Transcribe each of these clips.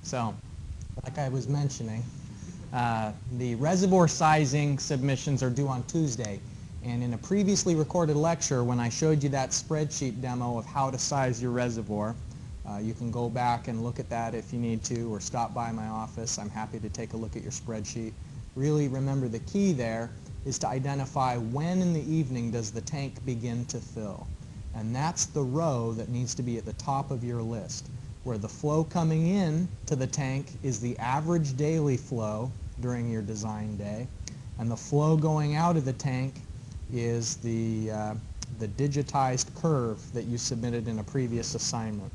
So, like I was mentioning, the reservoir sizing submissions are due on Tuesday. And in a previously recorded lecture, when I showed you that spreadsheet demo of how to size your reservoir, you can go back and look at that if you need to, or stop by my office. I'm happy to take a look at your spreadsheet. Really remember, the key there is to identify when in the evening does the tank begin to fill. And that's the row that needs to be at the top of your list, where the flow coming in to the tank is the average daily flow during your design day, and the flow going out of the tank is the digitized curve that you submitted in a previous assignment.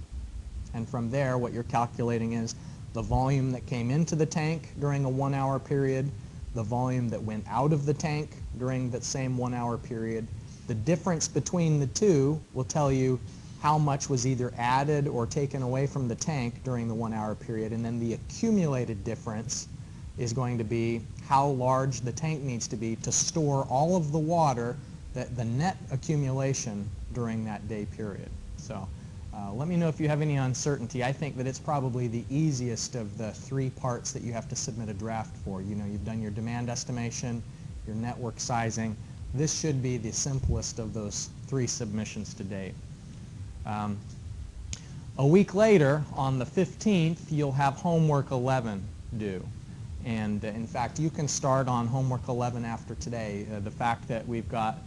And from there, what you're calculating is the volume that came into the tank during a 1 hour period, the volume that went out of the tank during that same 1 hour period. The difference between the two will tell you how much was either added or taken away from the tank during the 1 hour period, and then the accumulated difference is going to be how large the tank needs to be to store all of the water, that the net accumulation during that day period. So let me know if you have any uncertainty. I think that it's probably the easiest of the 3 parts that you have to submit a draft for. You know, you've done your demand estimation, your network sizing. This should be the simplest of those 3 submissions to date. A week later, on the 15th, you'll have homework 11 due. And in fact, you can start on homework 11 after today. The fact that we've got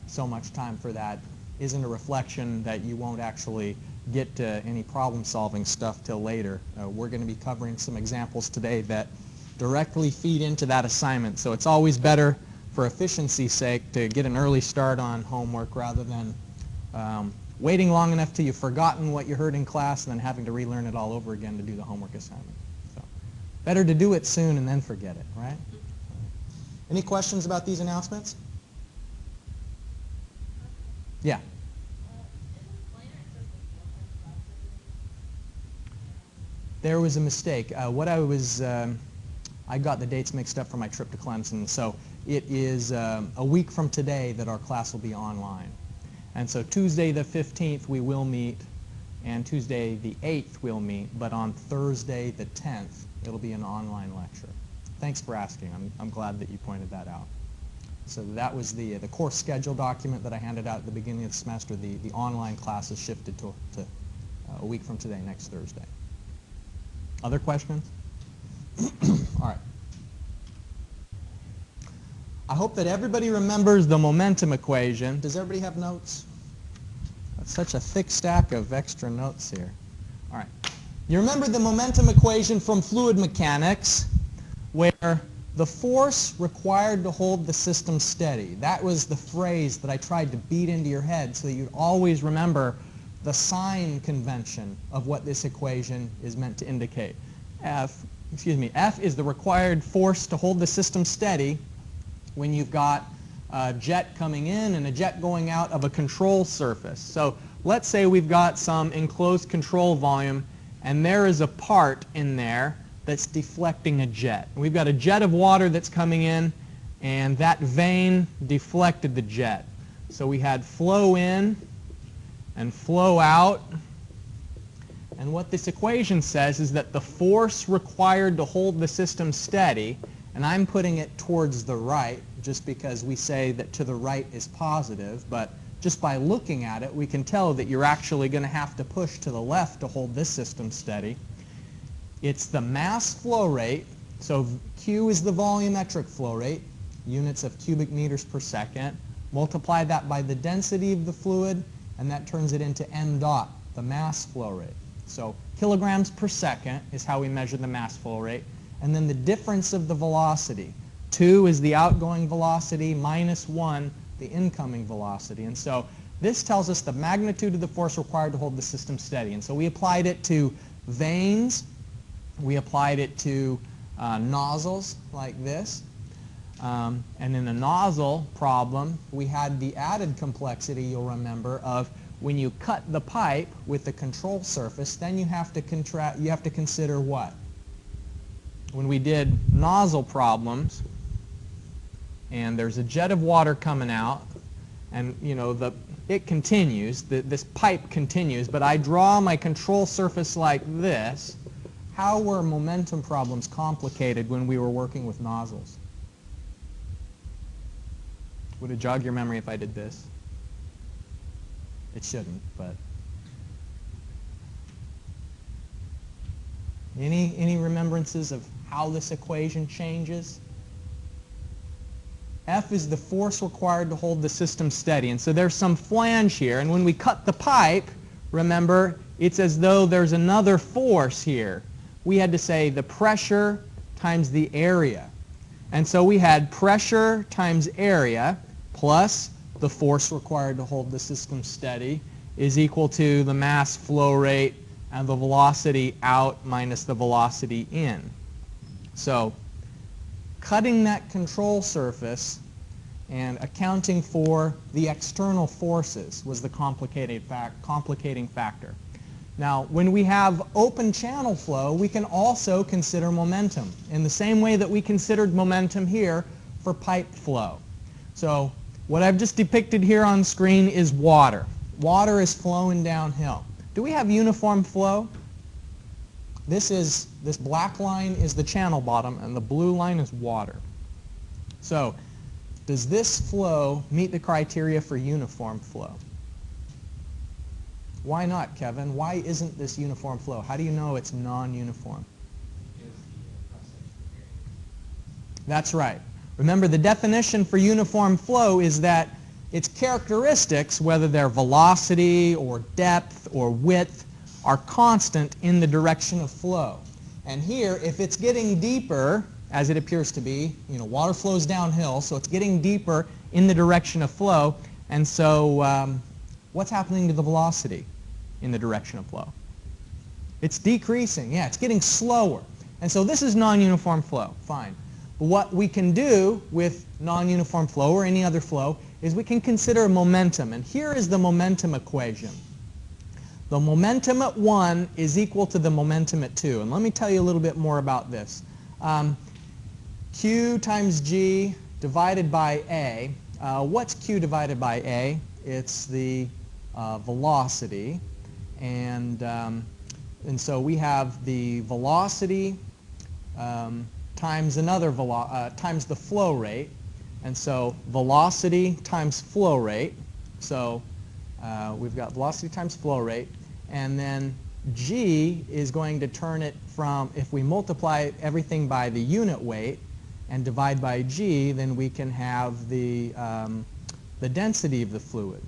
so much time for that isn't a reflection that you won't actually get to any problem-solving stuff till later. We're going to be covering some examples today that directly feed into that assignment. So it's always better, for efficiency's sake, to get an early start on homework rather than waiting long enough till you've forgotten what you heard in class and then having to relearn it all over again to do the homework assignment. So better to do it soon and then forget it, right? Any questions about these announcements? Yeah. There was a mistake. I got the dates mixed up for my trip to Clemson. So it is a week from today that our class will be online. And so Tuesday the 15th we will meet, and Tuesday the 8th we'll meet, but on Thursday the 10th it'll be an online lecture. Thanks for asking. I'm glad that you pointed that out. So that was the course schedule document that I handed out at the beginning of the semester. The online class is shifted to a week from today, next Thursday. Other questions? All right. I hope that everybody remembers the momentum equation. Does everybody have notes? That's such a thick stack of extra notes here. All right. You remember the momentum equation from fluid mechanics, where the force required to hold the system steady. That was the phrase that I tried to beat into your head so that you'd always remember the sign convention of what this equation is meant to indicate. F is the required force to hold the system steady when you've got a jet coming in and a jet going out of a control surface. So let's say we've got some enclosed control volume, and there is a part in there that's deflecting a jet. We've got a jet of water that's coming in, and that vane deflected the jet. So we had flow in and flow out. And what this equation says is that the force required to hold the system steady, and I'm putting it towards the right just because we say that to the right is positive, but just by looking at it we can tell that you're actually going to have to push to the left to hold this system steady. It's the mass flow rate, so Q is the volumetric flow rate, units of cubic meters per second. Multiply that by the density of the fluid, and that turns it into m dot, the mass flow rate. So kilograms per second is how we measure the mass flow rate. And then the difference of the velocity. 2 is the outgoing velocity, minus 1, the incoming velocity. And so this tells us the magnitude of the force required to hold the system steady. And so we applied it to vanes. We applied it to nozzles like this. And in the nozzle problem, we had the added complexity, you'll remember, of when you cut the pipe with the control surface, then you have to consider what? When we did nozzle problems, and there's a jet of water coming out, and you know it continues, this pipe continues, but I draw my control surface like this, how were momentum problems complicated when we were working with nozzles? Would it jog your memory if I did this? It shouldn't, but any remembrances of how this equation changes? F is the force required to hold the system steady. And so there's some flange here. And when we cut the pipe, remember, it's as though there's another force here. We had to say the pressure times the area. And so we had pressure times area plus the force required to hold the system steady is equal to the mass flow rate and the velocity out minus the velocity in. So cutting that control surface and accounting for the external forces was the complicating factor. Now, when we have open channel flow, we can also consider momentum in the same way that we considered momentum here for pipe flow. So what I've just depicted here on screen is water. Water is flowing downhill. Do we have uniform flow? This black line is the channel bottom, and the blue line is water. So does this flow meet the criteria for uniform flow? Why not, Kevin? Why isn't this uniform flow? How do you know it's non-uniform? That's right. Remember, the definition for uniform flow is that its characteristics, whether they're velocity or depth or width, are constant in the direction of flow. And here, if it's getting deeper, as it appears to be, water flows downhill, so it's getting deeper in the direction of flow. And so what's happening to the velocity in the direction of flow? It's decreasing. Yeah, it's getting slower. And so this is non-uniform flow. Fine. But what we can do with non-uniform flow or any other flow is we can consider momentum. And here is the momentum equation. The momentum at 1 is equal to the momentum at 2. And let me tell you a little bit more about this. Q times G divided by A. What's Q divided by A? It's the velocity. And so we have the velocity times times the flow rate. And so velocity times flow rate. So we've got velocity times flow rate. And then G is going to turn it from, if we multiply everything by the unit weight and divide by G, then we can have the density of the fluid.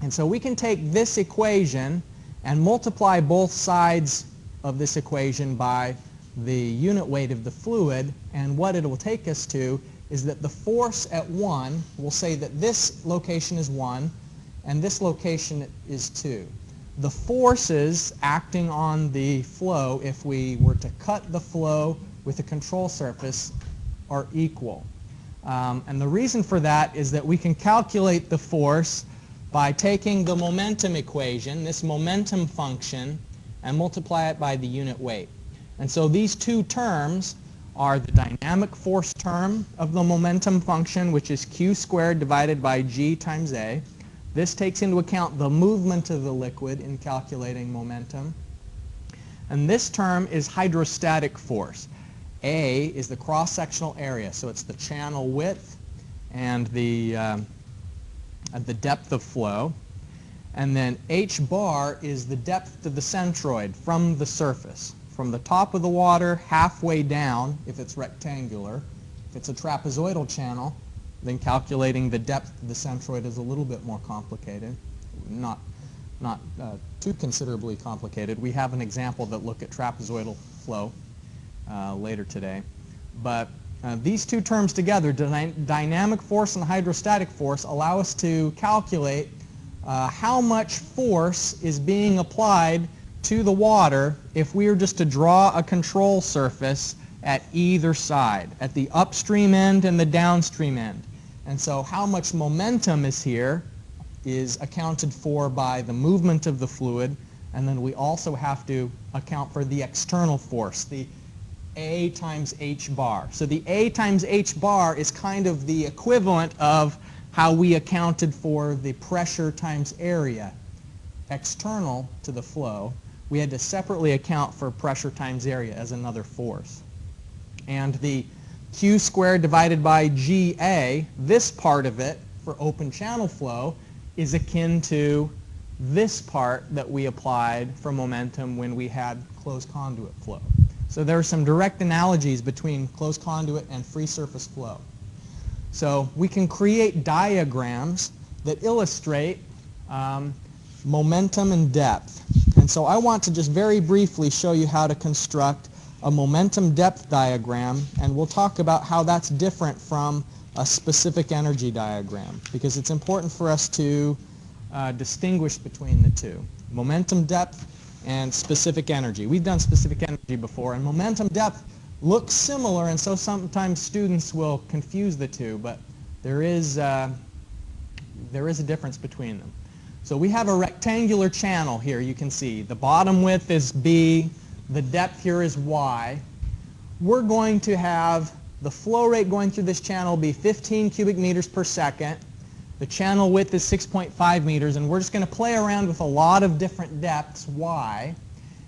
And so we can take this equation and multiply both sides of this equation by the unit weight of the fluid, and what it will take us to is that the force at 1, we'll say that this location is 1 and this location is 2. The forces acting on the flow, if we were to cut the flow with a control surface, are equal. And the reason for that is that we can calculate the force by taking the momentum equation, this momentum function, and multiply it by the unit weight. And so these two terms are the dynamic force term of the momentum function, which is Q squared divided by G times A. This takes into account the movement of the liquid in calculating momentum. And this term is hydrostatic force. A is the cross-sectional area, so it's the channel width and the depth of flow. And then H bar is the depth of the centroid from the surface, from the top of the water halfway down if it's rectangular. If it's a trapezoidal channel, then calculating the depth of the centroid is a little bit more complicated, not too considerably complicated. We have an example that look at trapezoidal flow later today. But these two terms together, dynamic force and hydrostatic force, allow us to calculate how much force is being applied to the water if we were just to draw a control surface at either side, at the upstream end and the downstream end. And so how much momentum is here is accounted for by the movement of the fluid, and then we also have to account for the external force, the A times H bar. So the A times H bar is kind of the equivalent of how we accounted for the pressure times area external to the flow, we had to separately account for pressure times area as another force. And the Q squared divided by GA, this part of it for open channel flow, is akin to this part that we applied for momentum when we had closed conduit flow. So there are some direct analogies between closed conduit and free surface flow. So we can create diagrams that illustrate momentum and depth. And so I want to just very briefly show you how to construct a momentum depth diagram, and we'll talk about how that's different from a specific energy diagram, because it's important for us to distinguish between the two. Momentum depth and specific energy. We've done specific energy before, and momentum depth looks similar, and so sometimes students will confuse the two, but there is a difference between them. So we have a rectangular channel here, you can see. The bottom width is B, the depth here is Y. We're going to have the flow rate going through this channel be 15 cubic meters per second. The channel width is 6.5 meters, and we're just going to play around with a lot of different depths, Y.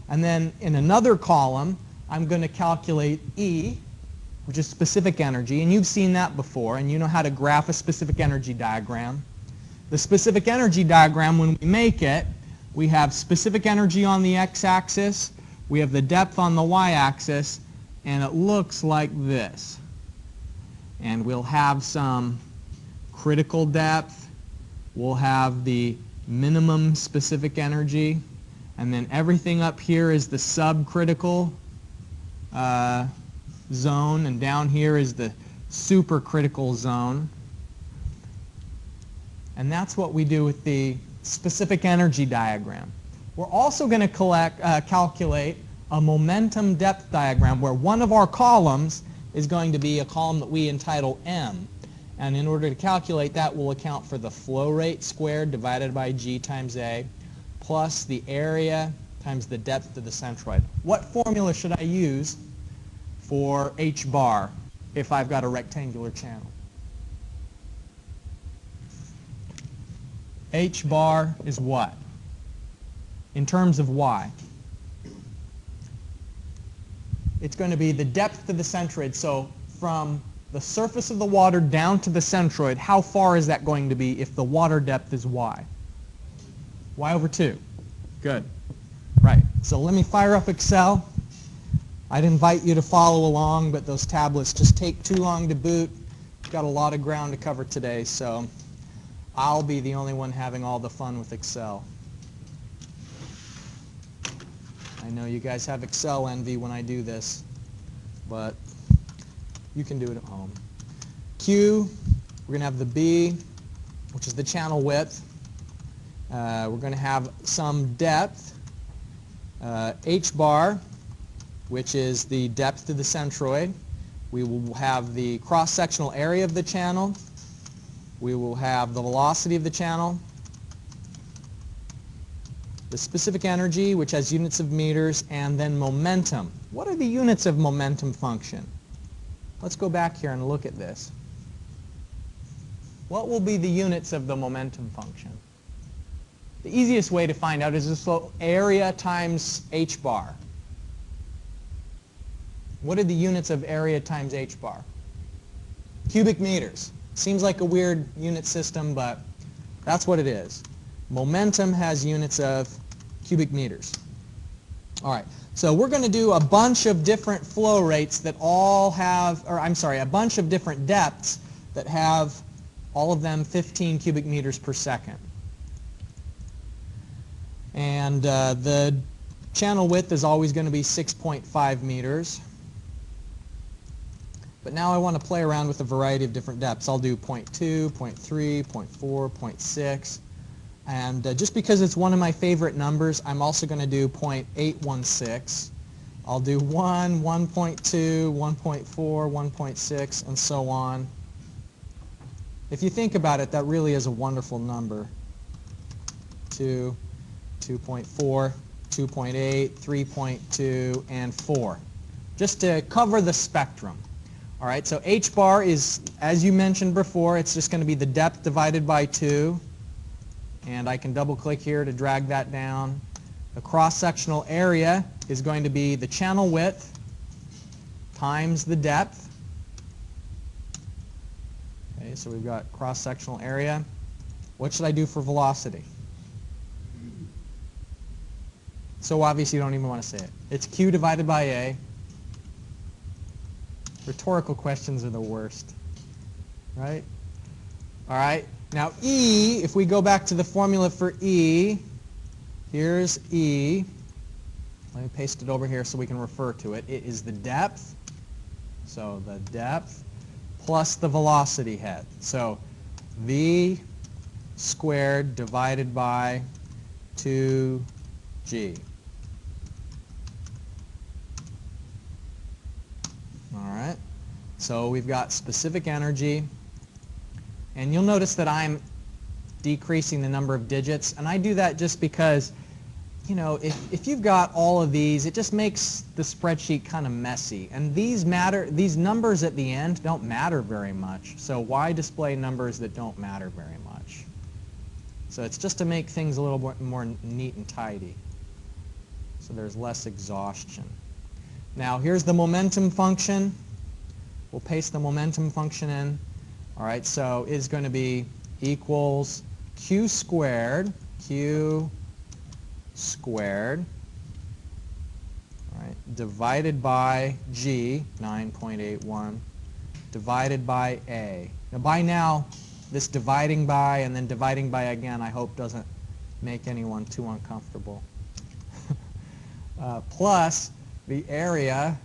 And then in another column, I'm going to calculate E, which is specific energy, and you've seen that before, and you know how to graph a specific energy diagram. The specific energy diagram, when we make it, we have specific energy on the x-axis, we have the depth on the y-axis, and it looks like this. And we'll have some critical depth, we'll have the minimum specific energy, and then everything up here is the subcritical zone, and down here is the supercritical zone. And that's what we do with the specific energy diagram. We're also going to calculate a momentum depth diagram where one of our columns is going to be a column that we entitle M. And in order to calculate that, we'll account for the flow rate squared divided by G times A plus the area times the depth of the centroid. What formula should I use for H bar if I've got a rectangular channel? H bar is what? In terms of Y. It's going to be the depth to the centroid. So from the surface of the water down to the centroid, how far is that going to be if the water depth is Y? Y over 2. Good. Right. So let me fire up Excel. I'd invite you to follow along, but those tablets just take too long to boot. We've got a lot of ground to cover today, so I'll be the only one having all the fun with Excel. I know you guys have Excel envy when I do this, but you can do it at home. Q, we're going to have the B, which is the channel width. We're going to have some depth. H bar, which is the depth to the centroid. We will have the cross-sectional area of the channel. We will have the velocity of the channel. The specific energy, which has units of meters, and then momentum. What are the units of momentum function? Let's go back here and look at this. What will be the units of the momentum function? The easiest way to find out is just area times H bar. What are the units of area times H bar? Cubic meters. Seems like a weird unit system, but that's what it is. Momentum has units of cubic meters. All right, so we're going to do a bunch of different flow rates that all have, or I'm sorry, a bunch of different depths that have all of them 15 cubic meters per second. And the channel width is always going to be 6.5 meters. But now I want to play around with a variety of different depths. I'll do 0.2, 0.3, 0.4, 0.6. And just because it's one of my favorite numbers, I'm also going to do 0.816. I'll do 1, 1.2, 1.4, 1.6, and so on. If you think about it, that really is a wonderful number. 2, 2.4, 2.8, 3.2, and 4. Just to cover the spectrum. All right, so H bar is, as you mentioned before, it's just going to be the depth divided by 2. And I can double click here to drag that down. The cross-sectional area is going to be the channel width times the depth. Okay, so we've got cross-sectional area. What should I do for velocity? So obviously you don't even want to say it. It's Q divided by A. Rhetorical questions are the worst, right? All right. Now E, if we go back to the formula for E, here's E. Let me paste it over here so we can refer to it. It is the depth, so the depth plus the velocity head. So V squared divided by 2G. All right. So we've got specific energy. And you'll notice that I'm decreasing the number of digits. And I do that just because, you know, if you've got all of these, it just makes the spreadsheet kind of messy. And these numbers at the end don't matter very much. So why display numbers that don't matter very much? So it's just to make things a little bit more neat and tidy. So there's less exhaustion. Now here's the momentum function. We'll paste the momentum function in. All right, so it's going to be equals Q squared, all right, divided by G, 9.81, divided by A. Now by now, this dividing by and then dividing by again, I hope doesn't make anyone too uncomfortable. Plus the area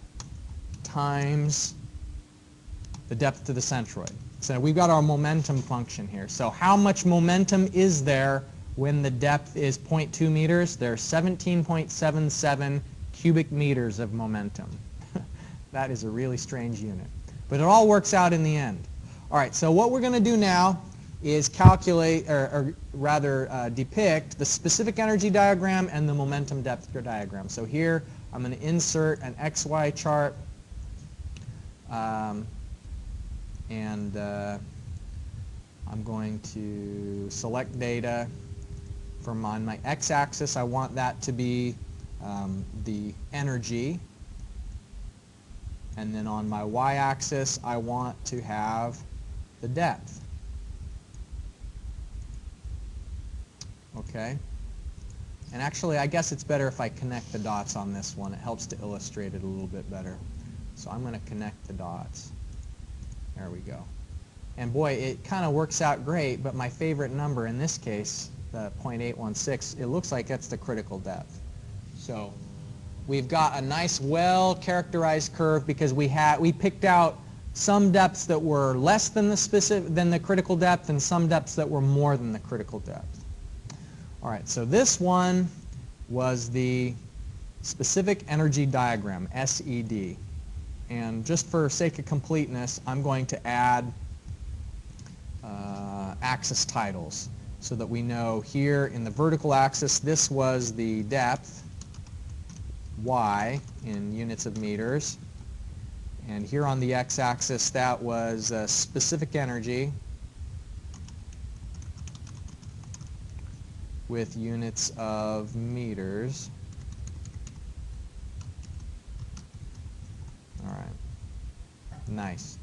times the depth to the centroid. So we've got our momentum function here. So how much momentum is there when the depth is 0.2 meters? There's 17.77 cubic meters of momentum. That is a really strange unit. But it all works out in the end. All right, so what we're going to do now is calculate, or rather depict the specific energy diagram and the momentum depth diagram. So here I'm going to insert an XY chart. And I'm going to select data from on my x-axis. I want that to be the energy. And then on my y-axis, I want to have the depth. Okay? And actually, I guess it's better if I connect the dots on this one. It helps to illustrate it a little bit better. So I'm going to connect the dots. There we go. And boy, it kind of works out great, but my favorite number in this case, the 0.816, it looks like that's the critical depth. So we've got a nice, well-characterized curve because we picked out some depths that were less than the critical depth and some depths that were more than the critical depth. All right, so this one was the specific energy diagram, SED. And just for sake of completeness, I'm going to add axis titles so that we know here in the vertical axis this was the depth, y, in units of meters. And here on the x-axis that was specific energy with units of meters. All right, nice.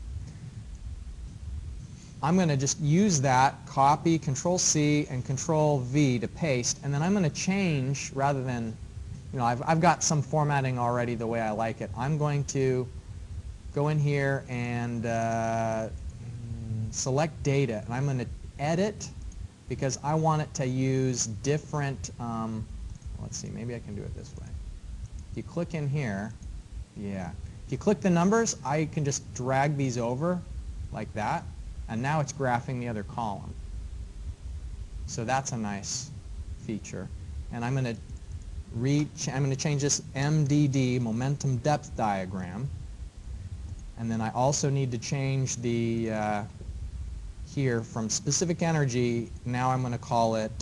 I'm going to just use that, copy, Control-C, and Control-V to paste, and then I'm going to change, rather than, you know, I've got some formatting already the way I like it. I'm going to go in here and select data, and I'm going to edit because I want it to use different, let's see, maybe I can do it this way. If you click in here, yeah. If you click the numbers, I can just drag these over like that, and now it's graphing the other column. So that's a nice feature. And I'm going to change this MDD, Momentum Depth Diagram. And then I also need to change the here from specific energy, now I'm going to call it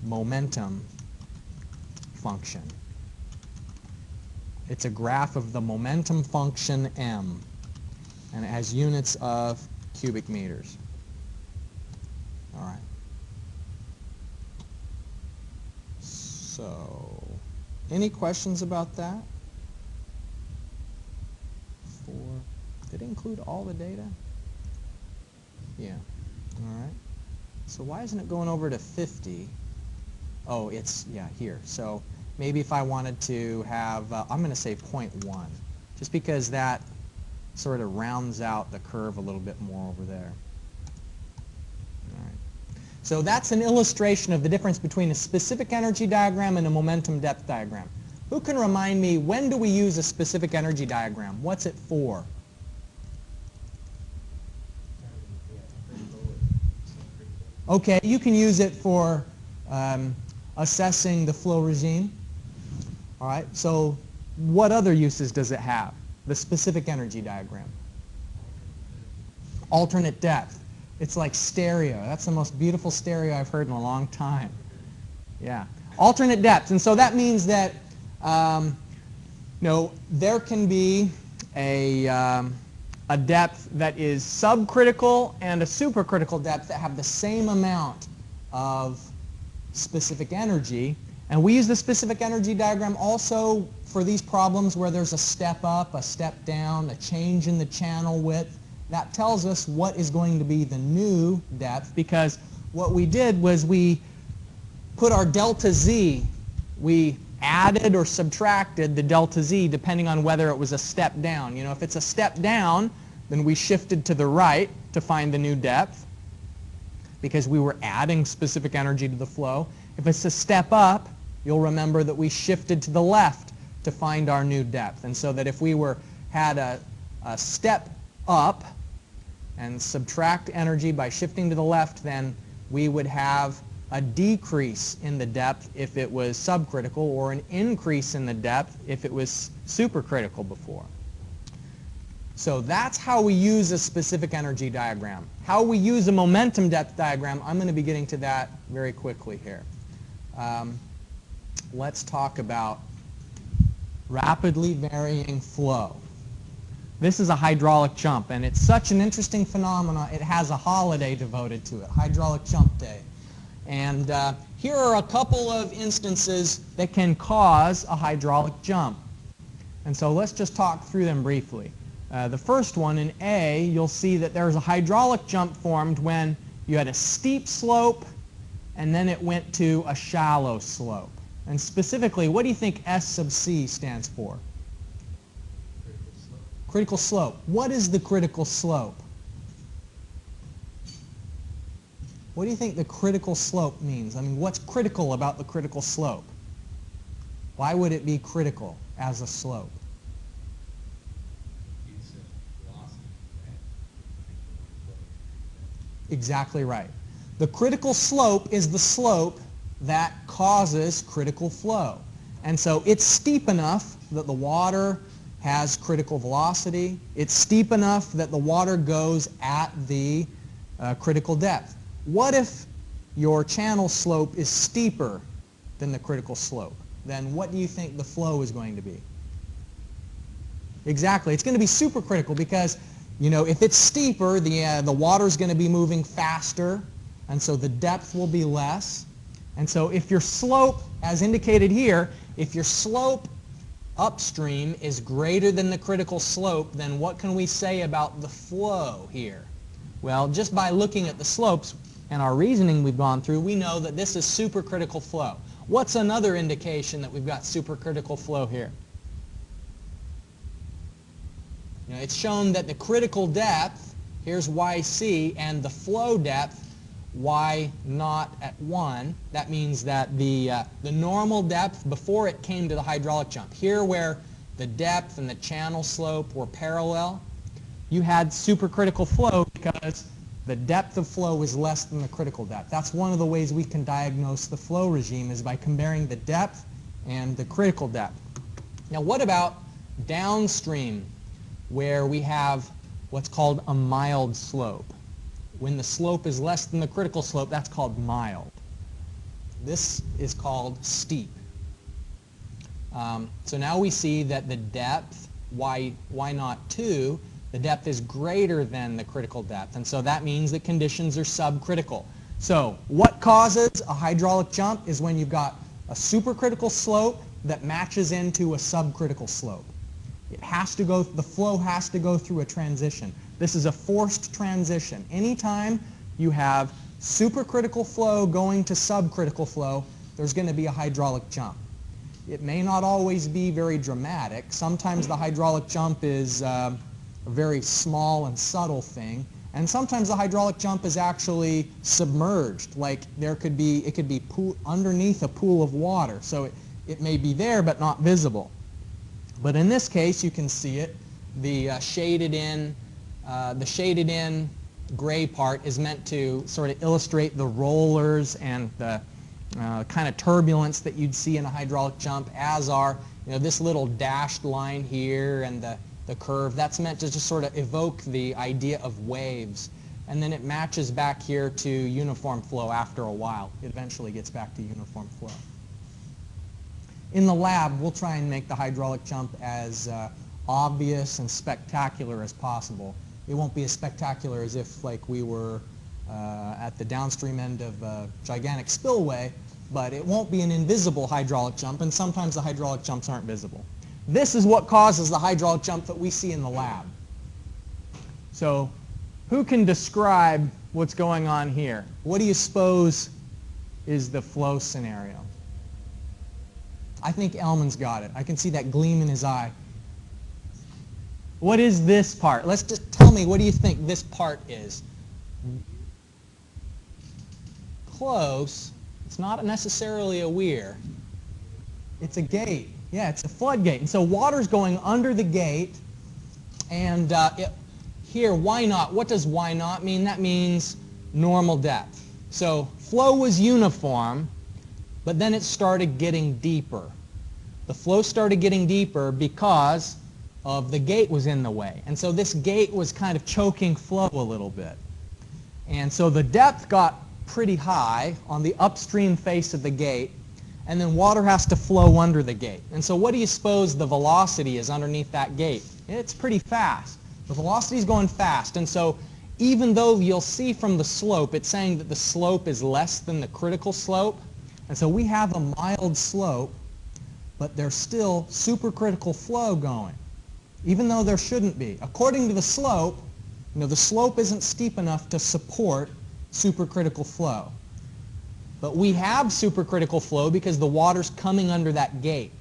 momentum function. It's a graph of the momentum function m, and it has units of cubic meters. All right. So Any questions about that? 4. Did it include all the data? Yeah. All right. So why isn't it going over to 50? Oh, it's, yeah, here. So maybe if I wanted to have, I'm going to say 0.1, just because that sort of rounds out the curve a little bit more over there. All right. So that's an illustration of the difference between a specific energy diagram and a momentum depth diagram. Who can remind me, when do we use a specific energy diagram? What's it for? Okay, you can use it for assessing the flow regime. All right, so what other uses does it have, the specific energy diagram? Alternate depth. It's like stereo. That's the most beautiful stereo I've heard in a long time. Yeah, alternate depth. And so that means that there can be a depth that is subcritical and a supercritical depth that have the same amount of specific energy. And we use the specific energy diagram also for these problems where there's a step up, a step down, a change in the channel width. That tells us what is going to be the new depth, because what we did was we put our delta z, we added or subtracted the delta z depending on whether it was a step down. You know, if it's a step down, then we shifted to the right to find the new depth because we were adding specific energy to the flow. If it's a step up, you'll remember that we shifted to the left to find our new depth. And so that if we had a step up and subtract energy by shifting to the left, then we would have a decrease in the depth if it was subcritical, or an increase in the depth if it was supercritical before. So that's how we use a specific energy diagram. How we use a momentum depth diagram, I'm going to be getting to that very quickly here. Let's talk about rapidly varying flow. This is a hydraulic jump, and it's such an interesting phenomenon, it has a holiday devoted to it, Hydraulic Jump Day. And here are a couple of instances that can cause a hydraulic jump. And so let's just talk through them briefly. The first one, in A, you'll see that there's a hydraulic jump formed when you had a steep slope and then it went to a shallow slope. And specifically, what do you think S sub C stands for? Critical slope. Critical slope. What is the critical slope? What do you think the critical slope means? I mean, what's critical about the critical slope? Why would it be critical as a slope? It's a velocity. Exactly right. The critical slope is the slope that causes critical flow. And so it's steep enough that the water has critical velocity. It's steep enough that the water goes at the critical depth. What if your channel slope is steeper than the critical slope? Then what do you think the flow is going to be? Exactly. It's going to be supercritical because, you know, if it's steeper, the water's going to be moving faster, and so the depth will be less. And so if your slope, as indicated here, if your slope upstream is greater than the critical slope, then what can we say about the flow here? Well, just by looking at the slopes and our reasoning we've gone through, we know that this is supercritical flow. What's another indication that we've got supercritical flow here? You know, it's shown that the critical depth, here's YC, and the flow depth, Y naught at 1. That means that the normal depth before it came to the hydraulic jump, here where the depth and the channel slope were parallel, you had supercritical flow because the depth of flow was less than the critical depth. That's one of the ways we can diagnose the flow regime, is by comparing the depth and the critical depth. Now what about downstream, where we have what's called a mild slope? When the slope is less than the critical slope, that's called mild. This is called steep. So now we see that the depth, y naught 2, the depth is greater than the critical depth. And so that means that conditions are subcritical. So what causes a hydraulic jump is when you've got a supercritical slope that matches into a subcritical slope. It has to go, the flow has to go through a transition. This is a forced transition. Anytime you have supercritical flow going to subcritical flow, there's going to be a hydraulic jump. It may not always be very dramatic. Sometimes the hydraulic jump is a very small and subtle thing. And sometimes the hydraulic jump is actually submerged. Like it could be underneath a pool of water. So it may be there but not visible. But in this case, you can see it. The shaded in gray part is meant to sort of illustrate the rollers and the kind of turbulence that you'd see in a hydraulic jump, as are this little dashed line here and the curve. That's meant to just sort of evoke the idea of waves. And then it matches back here to uniform flow after a while. It eventually gets back to uniform flow. In the lab, we'll try and make the hydraulic jump as obvious and spectacular as possible. It won't be as spectacular as if like we were at the downstream end of a gigantic spillway, but it won't be an invisible hydraulic jump, and sometimes the hydraulic jumps aren't visible. This is what causes the hydraulic jump that we see in the lab. So who can describe what's going on here? What do you suppose is the flow scenario? I think Elman's got it. I can see that gleam in his eye. What is this part? Let's just tell me, what do you think this part is? Close. It's not necessarily a weir. It's a gate. Yeah, it's a floodgate. And so water's going under the gate. And here, why not? What does why not mean? That means normal depth. So flow was uniform, but then it started getting deeper. The flow started getting deeper because of the gate was in the way. And so this gate was kind of choking flow a little bit. And so the depth got pretty high on the upstream face of the gate, and then water has to flow under the gate. And so what do you suppose the velocity is underneath that gate? It's pretty fast. The velocity is going fast. And so even though you'll see from the slope, it's saying that the slope is less than the critical slope. And so we have a mild slope, but there's still supercritical flow going, even though there shouldn't be. According to the slope, the slope isn't steep enough to support supercritical flow. But we have supercritical flow because the water's coming under that gate.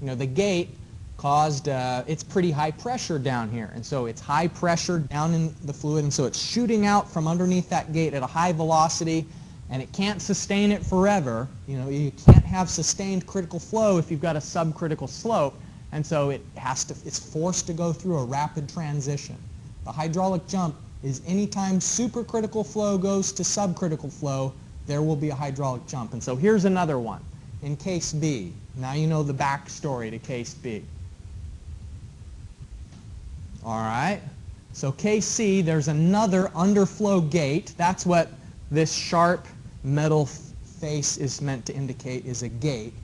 The gate caused, it's pretty high pressure down here. And so it's high pressure down in the fluid, and so it's shooting out from underneath that gate at a high velocity, and it can't sustain it forever. You can't have sustained critical flow if you've got a subcritical slope, and so it's forced to go through a rapid transition. The hydraulic jump is anytime supercritical flow goes to subcritical flow, there will be a hydraulic jump. And so here's another one in case B. Now you know the backstory to case B. All right. So case C, there's another underflow gate. That's what this sharp metal face is meant to indicate, is a gate.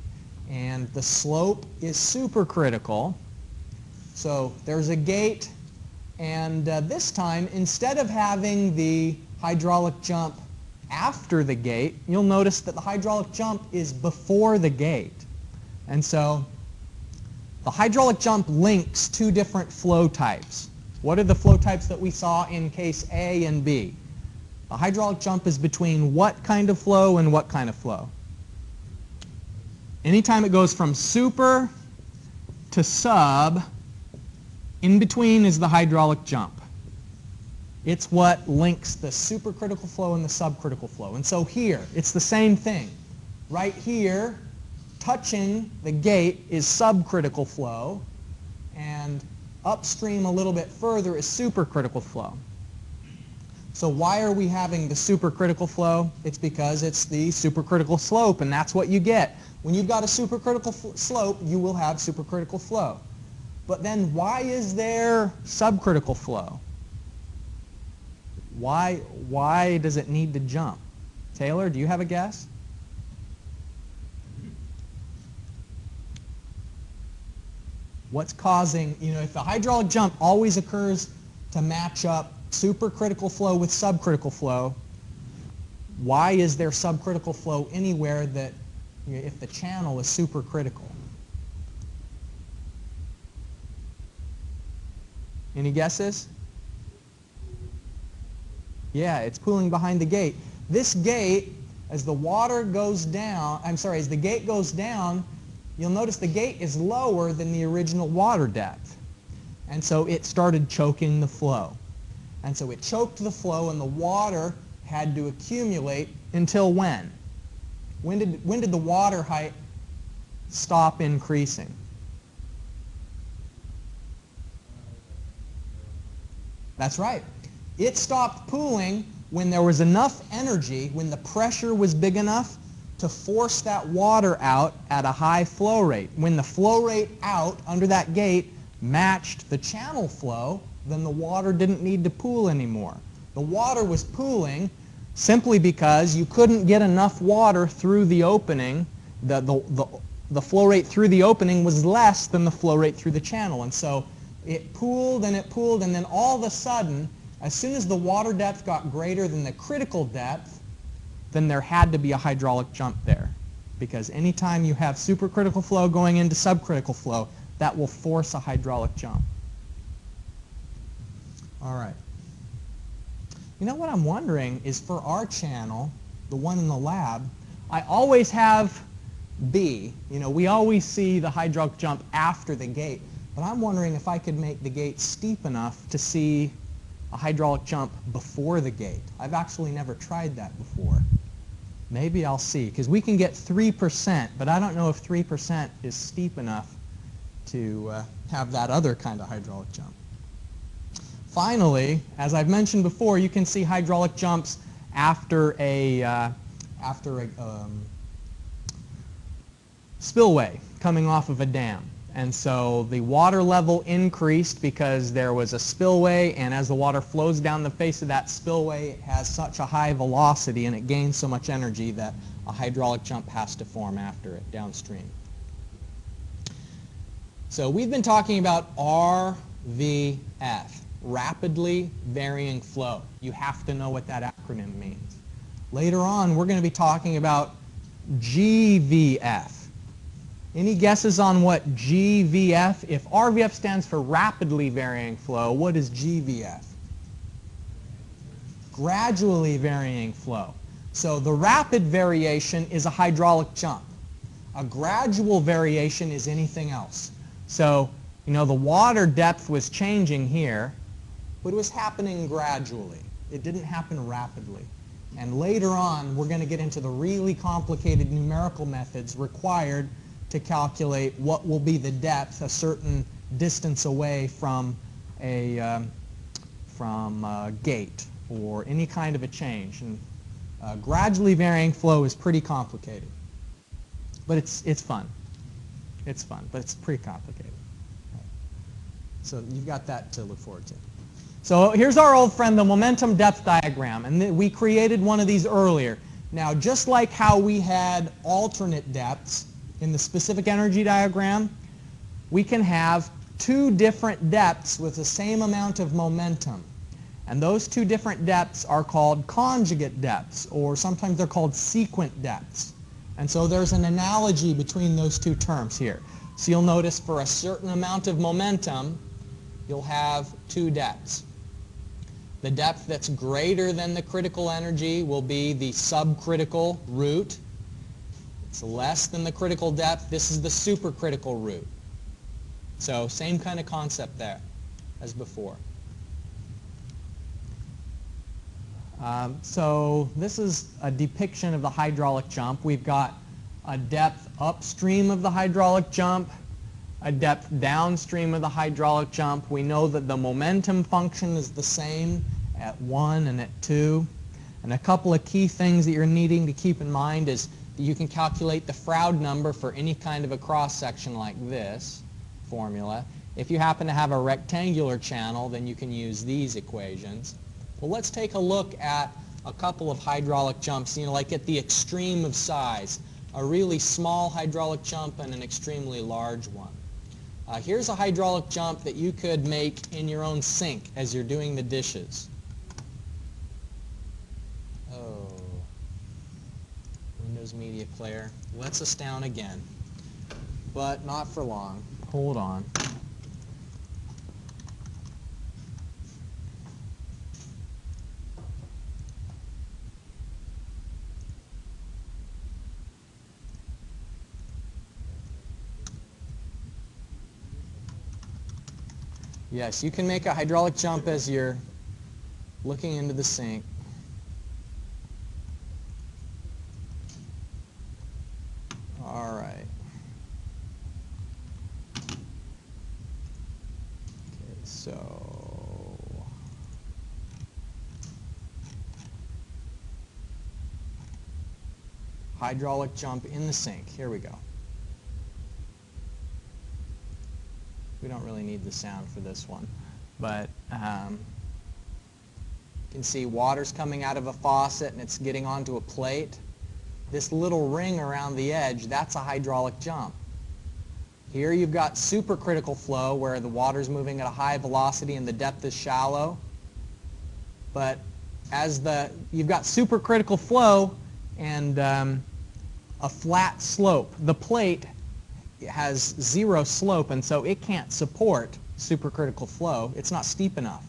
And the slope is supercritical. So there's a gate, and this time, instead of having the hydraulic jump after the gate, you'll notice that the hydraulic jump is before the gate. And so the hydraulic jump links two different flow types. What are the flow types that we saw in case A and B? The hydraulic jump is between what kind of flow and what kind of flow? Anytime it goes from super to sub, in between is the hydraulic jump. It's what links the supercritical flow and the subcritical flow. And so here, it's the same thing. Right here, touching the gate is subcritical flow, and upstream a little bit further is supercritical flow. So why are we having the supercritical flow? It's because it's the supercritical slope, and that's what you get. When you've got a supercritical slope, you will have supercritical flow. But then why is there subcritical flow? Why does it need to jump? Taylor, do you have a guess? What's causing, if the hydraulic jump always occurs to match up supercritical flow with subcritical flow, why is there subcritical flow anywhere that, if the channel is supercritical? Any guesses? Yeah, it's pooling behind the gate. This gate, as the water goes down, as the gate goes down, you'll notice the gate is lower than the original water depth. And so it started choking the flow. And so it choked the flow, and the water had to accumulate until when? When did the water height stop increasing? That's right. It stopped pooling when there was enough energy, when the pressure was big enough to force that water out at a high flow rate. When the flow rate out under that gate matched the channel flow, then the water didn't need to pool anymore. The water was pooling simply because you couldn't get enough water through the opening. The flow rate through the opening was less than the flow rate through the channel. And so it pooled, and then all of a sudden, as soon as the water depth got greater than the critical depth, then there had to be a hydraulic jump there. Because anytime you have supercritical flow going into subcritical flow, that will force a hydraulic jump. All right. You know what I'm wondering is for our channel, the one in the lab, I always have B. You know, we always see the hydraulic jump after the gate. But I'm wondering if I could make the gate steep enough to see a hydraulic jump before the gate. I've actually never tried that before. Maybe I'll see, because we can get 3%, but I don't know if 3% is steep enough to have that other kind of hydraulic jump. Finally, as I've mentioned before, you can see hydraulic jumps after a spillway coming off of a dam. And so the water level increased because there was a spillway, and as the water flows down the face of that spillway, it has such a high velocity and it gains so much energy that a hydraulic jump has to form after it downstream. So we've been talking about RVF, rapidly varying flow. You have to know what that acronym means. Later on, we're going to be talking about GVF. Any guesses on what GVF? If RVF stands for rapidly varying flow, what is GVF? Gradually varying flow. So the rapid variation is a hydraulic jump. A gradual variation is anything else. So, you know, the water depth was changing here, but it was happening gradually. It didn't happen rapidly. And later on, we're going to get into the really complicated numerical methods required to calculate what will be the depth a certain distance away from a gate or any kind of a change. And gradually varying flow is pretty complicated, but it's fun. It's fun, but it's pretty complicated. So you've got that to look forward to. So here's our old friend, the momentum depth diagram, and we created one of these earlier. Now, just like how we had alternate depths in the specific energy diagram, we can have two different depths with the same amount of momentum. And those two different depths are called conjugate depths, or sometimes they're called sequent depths. And so there's an analogy between those two terms here. So you'll notice for a certain amount of momentum, you'll have two depths. The depth that's greater than the critical energy will be the subcritical root. It's less than the critical depth. This is the supercritical root. So same kind of concept there as before. So this is a depiction of the hydraulic jump. We've got a depth upstream of the hydraulic jump, a depth downstream of the hydraulic jump. We know that the momentum function is the same at 1 and at 2. And a couple of key things that you're needing to keep in mind is that you can calculate the Froude number for any kind of a cross-section like this formula. If you happen to have a rectangular channel, then you can use these equations. Well, let's take a look at a couple of hydraulic jumps, you know, like at the extreme of size. A really small hydraulic jump and an extremely large one. Here's a hydraulic jump that you could make in your own sink as you're doing the dishes. Oh, Windows Media Player lets us down again, but not for long. Hold on. Yes, you can make a hydraulic jump as you're looking into the sink. All right. Okay, so hydraulic jump in the sink. Here we go. We don't really need the sound for this one, but you can see water's coming out of a faucet and it's getting onto a plate. This little ring around the edge, that's a hydraulic jump. Here you've got supercritical flow where the water's moving at a high velocity and the depth is shallow. But as you've got supercritical flow and a flat slope. The plate has zero slope, and so it can't support supercritical flow. It's not steep enough.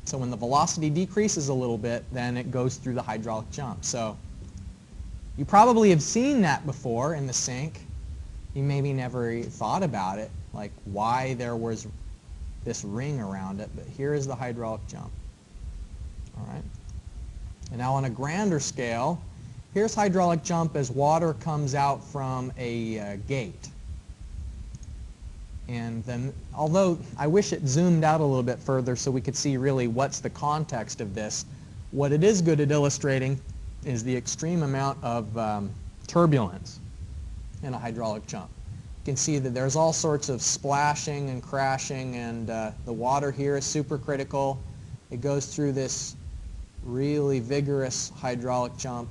So when the velocity decreases a little bit, then it goes through the hydraulic jump. So you probably have seen that before in the sink. You maybe never thought about it, like why there was this ring around it, but here is the hydraulic jump. All right. And now on a grander scale, here's hydraulic jump as water comes out from a gate. And then, although I wish it zoomed out a little bit further so we could see really what's the context of this, what it is good at illustrating is the extreme amount of turbulence in a hydraulic jump. You can see that there's all sorts of splashing and crashing, and the water here is supercritical. It goes through this really vigorous hydraulic jump.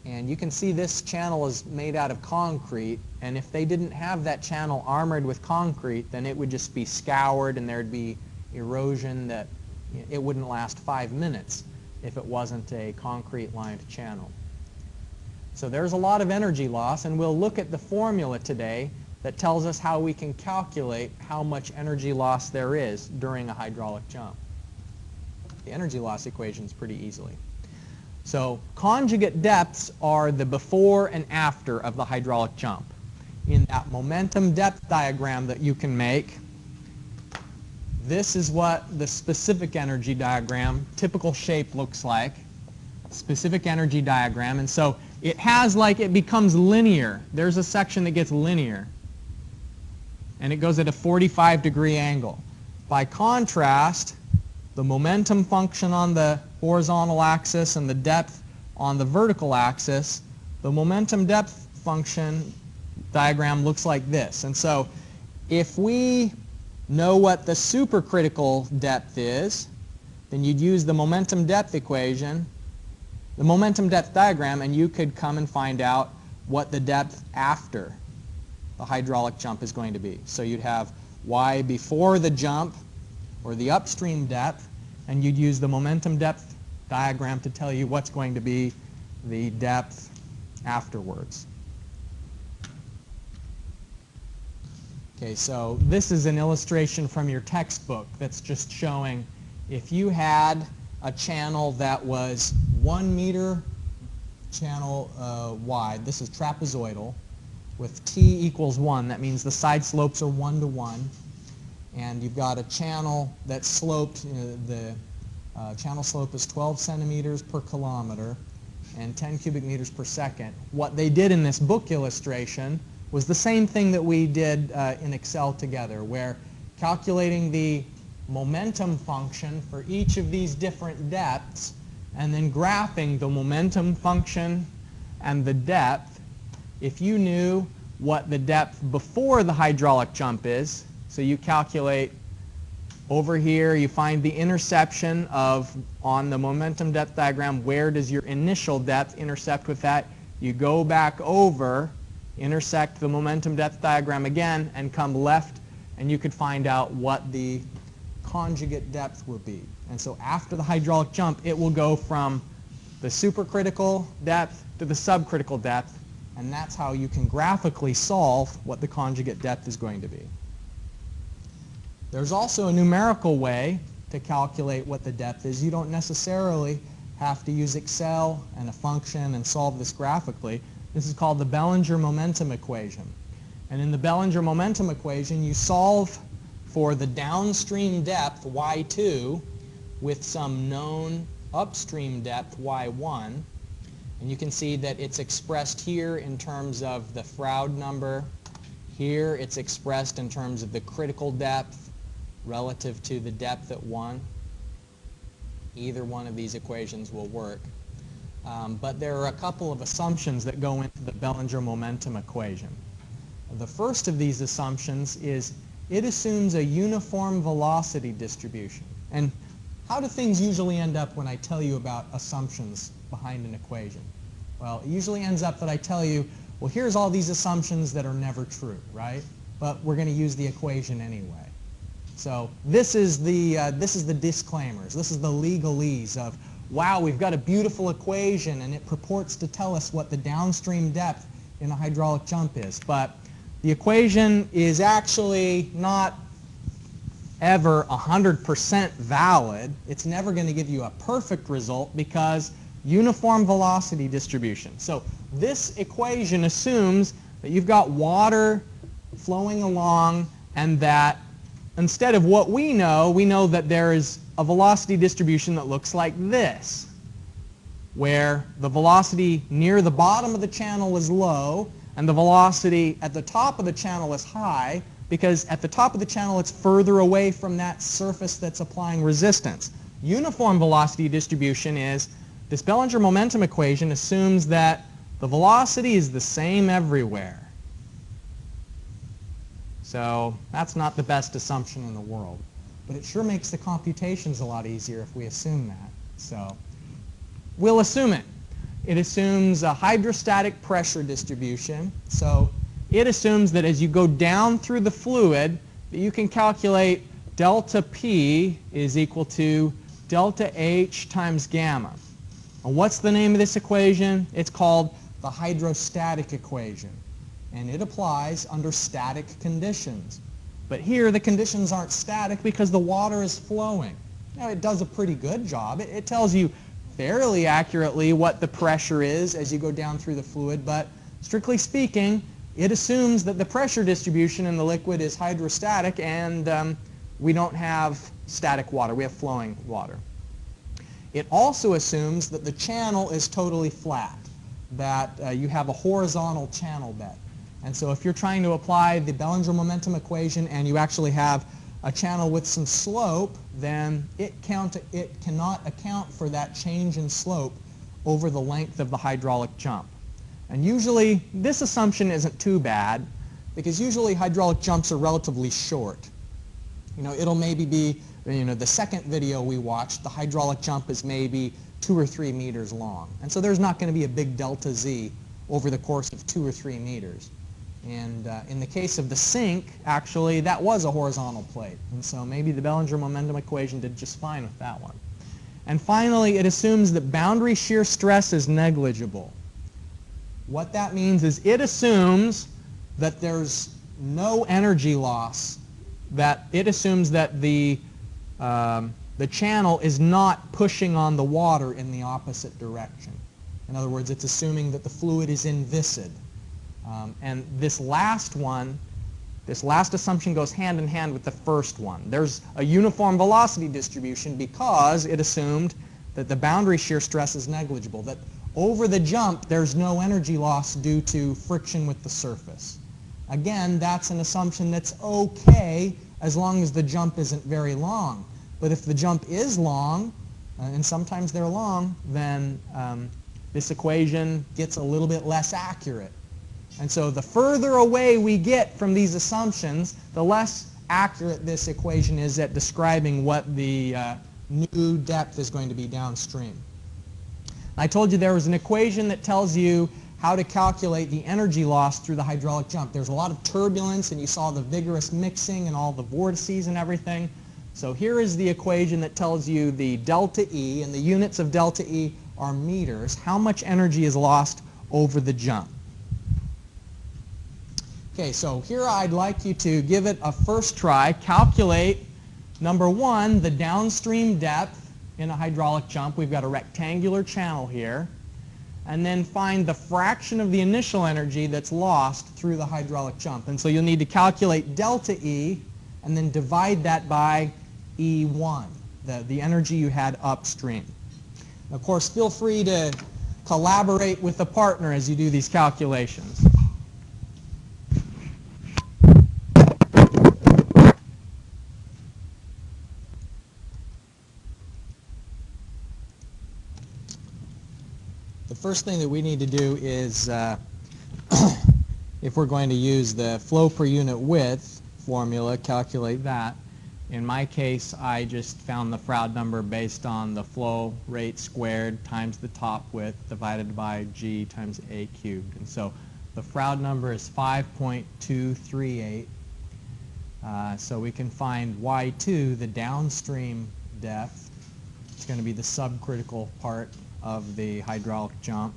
And you can see this channel is made out of concrete, and if they didn't have that channel armored with concrete, then it would just be scoured and there'd be erosion that it wouldn't last 5 minutes if it wasn't a concrete lined channel. So there's a lot of energy loss, and we'll look at the formula today that tells us how we can calculate how much energy loss there is during a hydraulic jump. The energy loss equation is pretty easily. So conjugate depths are the before and after of the hydraulic jump. In that momentum depth diagram that you can make, this is what the specific energy diagram, typical shape, looks like. Specific energy diagram. And so it has it becomes linear. There's a section that gets linear. And it goes at a 45-degree angle. By contrast, the momentum function on the horizontal axis and the depth on the vertical axis, the momentum depth function diagram looks like this. And so if we know what the supercritical depth is, then you'd use the momentum depth equation, the momentum depth diagram, and you could come and find out what the depth after the hydraulic jump is going to be. So you'd have y before the jump, or the upstream depth, and you'd use the momentum depth diagram to tell you what's going to be the depth afterwards. Okay, so this is an illustration from your textbook that's just showing if you had a channel that was 1 meter channel wide, this is trapezoidal, with t equals 1, that means the side slopes are 1 to 1. And you've got a channel that's sloped, the channel slope is 12 centimeters per kilometer and 10 cubic meters per second. What they did in this book illustration was the same thing that we did in Excel together, where calculating the momentum function for each of these different depths and then graphing the momentum function and the depth. If you knew what the depth before the hydraulic jump is, so you calculate over here, you find the interception of, on the momentum depth diagram, where does your initial depth intercept with that? You go back over, intersect the momentum depth diagram again, and come left, and you could find out what the conjugate depth will be. And so after the hydraulic jump, it will go from the supercritical depth to the subcritical depth, and that's how you can graphically solve what the conjugate depth is going to be. There's also a numerical way to calculate what the depth is. You don't necessarily have to use Excel and a function and solve this graphically. This is called the Bellinger momentum equation. And in the Bellinger momentum equation, you solve for the downstream depth, y2, with some known upstream depth, y1. And you can see that it's expressed here in terms of the Froude number. Here it's expressed in terms of the critical depth relative to the depth at 1. Either one of these equations will work. But there are a couple of assumptions that go into the Bellinger momentum equation. The first of these assumptions is it assumes a uniform velocity distribution. And how do things usually end up when I tell you about assumptions behind an equation? Well, it usually ends up that I tell you, well, here's all these assumptions that are never true, right? But we're going to use the equation anyway. So this is the disclaimers. This is the legalese of, wow, we've got a beautiful equation and it purports to tell us what the downstream depth in a hydraulic jump is. But the equation is actually not ever 100% valid. It's never going to give you a perfect result because uniform velocity distribution. So this equation assumes that you've got water flowing along and that instead of what we know that there is a velocity distribution that looks like this, where the velocity near the bottom of the channel is low and the velocity at the top of the channel is high, because at the top of the channel it's further away from that surface that's applying resistance. Uniform velocity distribution is, this Bellinger momentum equation assumes that the velocity is the same everywhere. So that's not the best assumption in the world. But it sure makes the computations a lot easier if we assume that. So we'll assume it. It assumes a hydrostatic pressure distribution. So it assumes that as you go down through the fluid, that you can calculate delta P is equal to delta H times gamma. And what's the name of this equation? It's called the hydrostatic equation. And it applies under static conditions. But here the conditions aren't static because the water is flowing. Now it does a pretty good job. It tells you fairly accurately what the pressure is as you go down through the fluid, but strictly speaking, it assumes that the pressure distribution in the liquid is hydrostatic and we don't have static water, we have flowing water. It also assumes that the channel is totally flat, that you have a horizontal channel bed. And so if you're trying to apply the Bellinger momentum equation and you actually have a channel with some slope, then it cannot account for that change in slope over the length of the hydraulic jump. And usually this assumption isn't too bad because usually hydraulic jumps are relatively short. You know, it'll maybe be, you know, the second video we watched, the hydraulic jump is maybe 2 or 3 meters long. And so there's not going to be a big delta Z over the course of 2 or 3 meters. And in the case of the sink, actually, that was a horizontal plate. And so maybe the Bellinger momentum equation did just fine with that one. And finally, it assumes that boundary shear stress is negligible. What that means is it assumes that there's no energy loss, that it assumes that the channel is not pushing on the water in the opposite direction. In other words, it's assuming that the fluid is inviscid. And this last assumption goes hand in hand with the first one. There's a uniform velocity distribution because it assumed that the boundary shear stress is negligible, that over the jump there's no energy loss due to friction with the surface. Again, that's an assumption that's okay as long as the jump isn't very long. But if the jump is long, and sometimes they're long, then this equation gets a little bit less accurate. And so the further away we get from these assumptions, the less accurate this equation is at describing what the new depth is going to be downstream. I told you there was an equation that tells you how to calculate the energy loss through the hydraulic jump. There's a lot of turbulence and you saw the vigorous mixing and all the vortices and everything. So here is the equation that tells you the delta E, and the units of delta E are meters, how much energy is lost over the jump. Okay, so here I'd like you to give it a first try. Calculate, number one, the downstream depth in a hydraulic jump. We've got a rectangular channel here. And then find the fraction of the initial energy that's lost through the hydraulic jump. And so you'll need to calculate delta E and then divide that by E1, the energy you had upstream. Of course, feel free to collaborate with a partner as you do these calculations. The first thing that we need to do is, if we're going to use the flow per unit width formula, calculate that. In my case, I just found the Froude number based on the flow rate squared times the top width divided by g times a cubed. And so the Froude number is 5.238. So we can find y2, the downstream depth. It's going to be the subcritical part of the hydraulic jump,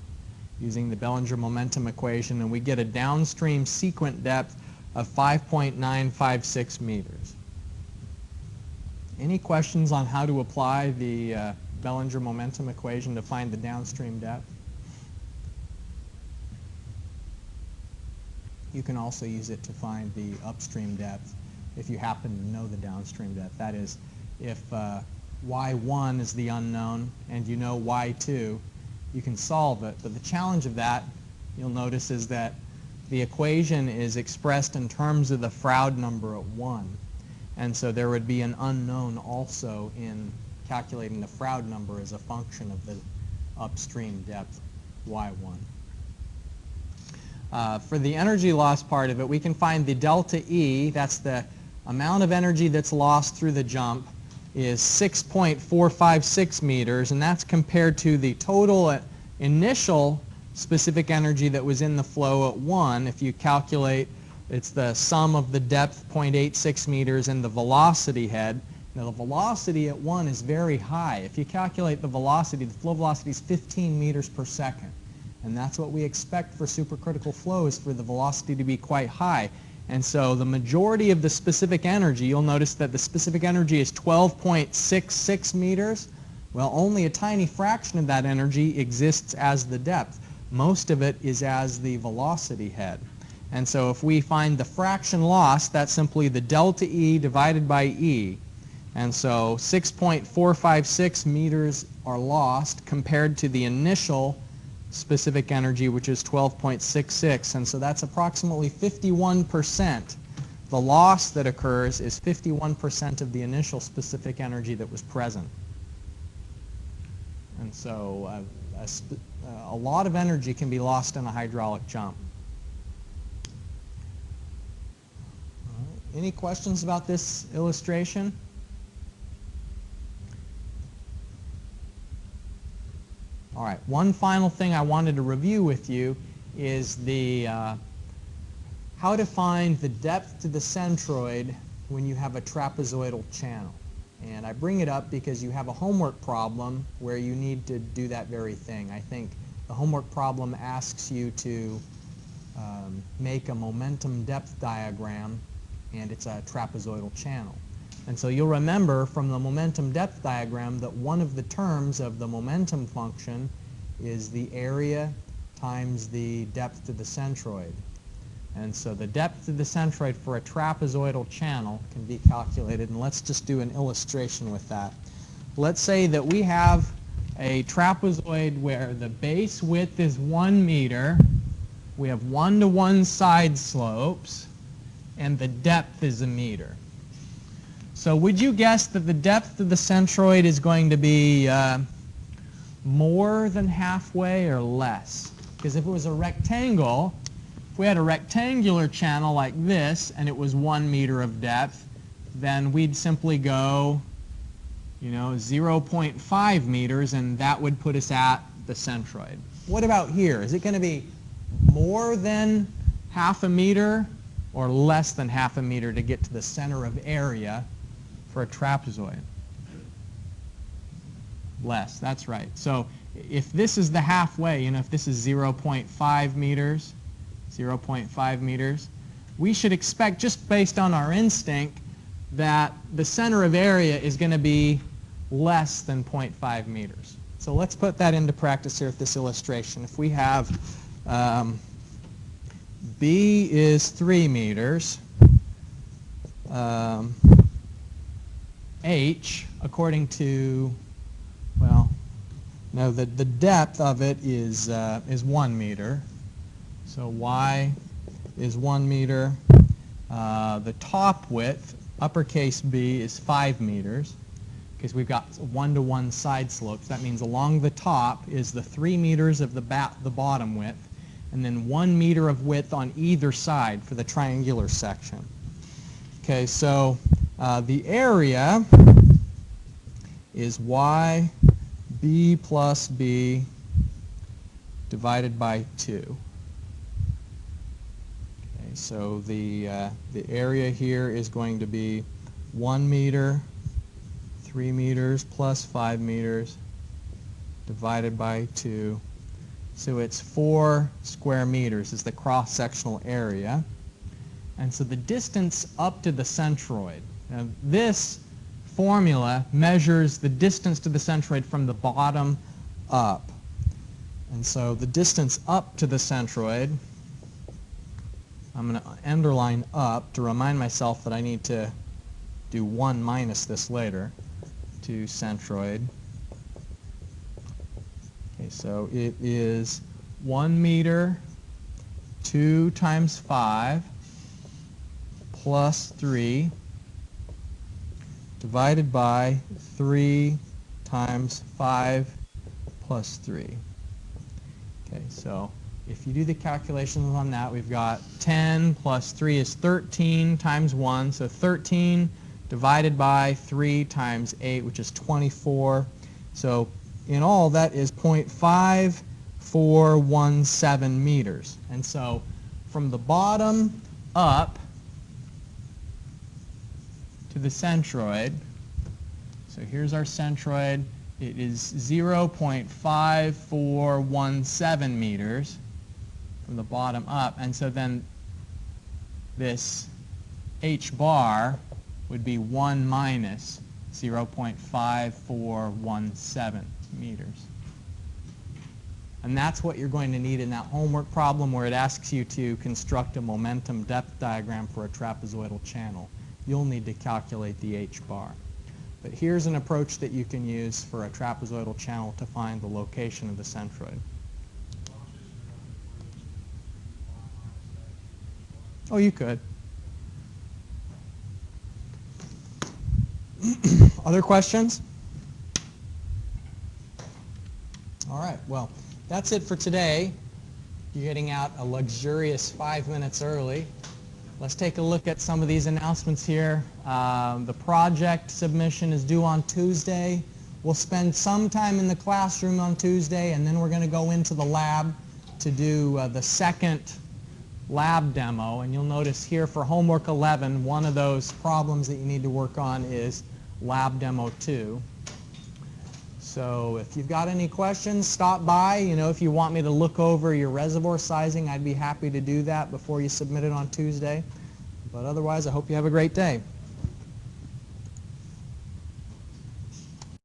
using the Bellinger momentum equation, and we get a downstream sequent depth of 5.956 meters. Any questions on how to apply the Bellinger momentum equation to find the downstream depth? You can also use it to find the upstream depth if you happen to know the downstream depth. That is, if y1 is the unknown and you know y2, you can solve it. But the challenge of that, you'll notice, is that the equation is expressed in terms of the Froude number at 1. And so there would be an unknown also in calculating the Froude number as a function of the upstream depth, y1. For the energy loss part of it, we can find the delta E, that's the amount of energy that's lost through the jump, is 6.456 meters, and that's compared to the total initial specific energy that was in the flow at 1. If you calculate, it's the sum of the depth, 0.86 meters, and the velocity head. Now the velocity at 1 is very high. If you calculate the velocity, the flow velocity is 15 meters per second. And that's what we expect for supercritical flow, is for the velocity to be quite high. And so the majority of the specific energy, you'll notice that the specific energy is 12.66 meters. Well, only a tiny fraction of that energy exists as the depth. Most of it is as the velocity head. And so if we find the fraction loss, that's simply the delta E divided by E. And so 6.456 meters are lost compared to the initial specific energy, which is 12.66. And so that's approximately 51%. The loss that occurs is 51% of the initial specific energy that was present. And so a lot of energy can be lost in a hydraulic jump. Any questions about this illustration? All right, one final thing I wanted to review with you is the how to find the depth to the centroid when you have a trapezoidal channel. And I bring it up because you have a homework problem where you need to do that very thing. I think the homework problem asks you to make a momentum depth diagram, and it's a trapezoidal channel. And so you'll remember from the momentum depth diagram that one of the terms of the momentum function is the area times the depth to the centroid. And so the depth to the centroid for a trapezoidal channel can be calculated, and let's just do an illustration with that. Let's say that we have a trapezoid where the base width is 1 meter, we have 1-to-1 side slopes, and the depth is 1 meter. So would you guess that the depth of the centroid is going to be more than halfway or less? Because if it was a rectangle, if we had a rectangular channel like this and it was 1 meter of depth, then we'd simply go, 0.5 meters, and that would put us at the centroid. What about here? Is it going to be more than half a meter or less than half a meter to get to the center of area for a trapezoid? Less, that's right. So if this is the halfway, if this is 0.5 meters, 0.5 meters, we should expect, just based on our instinct, that the center of area is going to be less than 0.5 meters. So let's put that into practice here with this illustration. If we have B is 3 meters, h, according to, well, no, the depth of it is 1 meter. So y is 1 meter. The top width, uppercase B, is 5 meters because we've got 1-to-1 side slopes. That means along the top is the 3 meters of the bottom width, and then 1 meter of width on either side for the triangular section. Okay, so the area is YB plus B divided by 2. Okay, so the area here is going to be 1 meter, 3 meters plus 5 meters divided by 2. So it's 4 square meters is the cross-sectional area. And so the distance up to the centroid. Now this formula measures the distance to the centroid from the bottom up. And so the distance up to the centroid, I'm going to underline up to remind myself that I need to do 1 minus this later, to centroid. Okay, so it is 1 meter, 2 times 5 plus 3 divided by 3 times 5 plus 3. Okay, so if you do the calculations on that, we've got 10 plus 3 is 13 times 1, so 13 divided by 3 times 8, which is 24. So in all, that is 0.5417 meters. And so from the bottom up to the centroid, so here's our centroid, it is 0.5417 meters from the bottom up, and so then this h bar would be 1 minus 0.5417 meters. And that's what you're going to need in that homework problem where it asks you to construct a momentum depth diagram for a trapezoidal channel. You'll need to calculate the h bar. But here's an approach that you can use for a trapezoidal channel to find the location of the centroid. Oh, you could. Other questions? All right, well, that's it for today. You're getting out a luxurious 5 minutes early. Let's take a look at some of these announcements here. The project submission is due on Tuesday. We'll spend some time in the classroom on Tuesday, and then we're going to go into the lab to do the second lab demo. And you'll notice here for homework 11, one of those problems that you need to work on is lab demo 2. So if you've got any questions, stop by. You know, if you want me to look over your reservoir sizing, I'd be happy to do that before you submit it on Tuesday. But otherwise, I hope you have a great day.